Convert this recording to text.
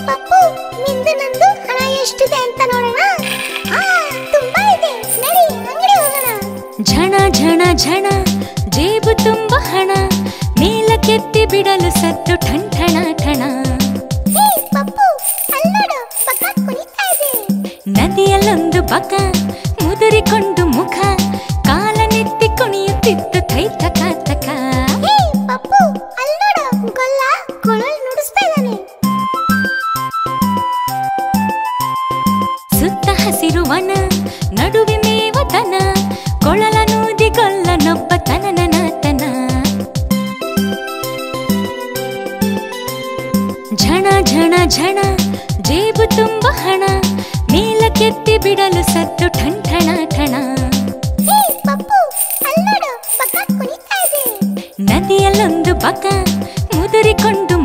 ಪಪ್ಪು, ನಿಂದು ನಂದು ಹಣ ಎಷ್ಟಿದೆ ಅಂತ ನೋಡೋಣ. ತುಂಬಾ ಇದೆ, ನಡಿ ಅಂಗಡಿ ಹೋಗೋಣ. ಝಣ ಝಣ ಝಣ ಜೇಬು ತುಂಬ ಹಣ, ಮೇಲಕ್ಕೆತ್ತಿ ಬಿಡಲು ಸದ್ದು ಠಣ್ ಠಣ ಠಣ. ಪಪ್ಪು, ಅಲ್ಲಿ ನೋಡು, ಬಕ ಕುಣಿತಾ ಇದೆ. ನದಿಯಲ್ಲೊಂದು ಬಕ ಮುದುರಿಕೊಂಡು ಮುಖ, ಕಾಲನೆತ್ತಿ ಕುಣಿಯುತ್ತಿತ್ತು ಥೈ ತಕ ತಕ. ಪಪ್ಪು, ಅಲ್ಲಿ ನೋಡು, ಗೊಲ್ಲ ಕೊಳಲ್ ನುಡಿಸ್ತಾ ಇದ್ದಾನೆ. ಸುತ್ತ ಹಸಿರು ವನ, ನಡುವೆ ಮೇವ ದನ, ಕೊಳಲ ನೂದಿ ಗೊಲ್ಲನೊಬ್ಬ ತನನನ ತನ. ಝಣ ಝಣ ಝಣ ಜೇಬು ತುಂಬ ಹಣ, ಮೇಲಕ್ಕೆತ್ತಿ ಬಿಡಲು ಸದ್ದು ಠಣ್ ಠಣ ಠಣ. ಪಪ್ಪು, ಅಲ್ಲಿ ನೋಡು, ಬಕ ಕುಣಿತಾ ಇದೆ. ನದಿಯಲ್ಲೊಂದು ಬಕ ಮುದುರಿಕೊಂಡು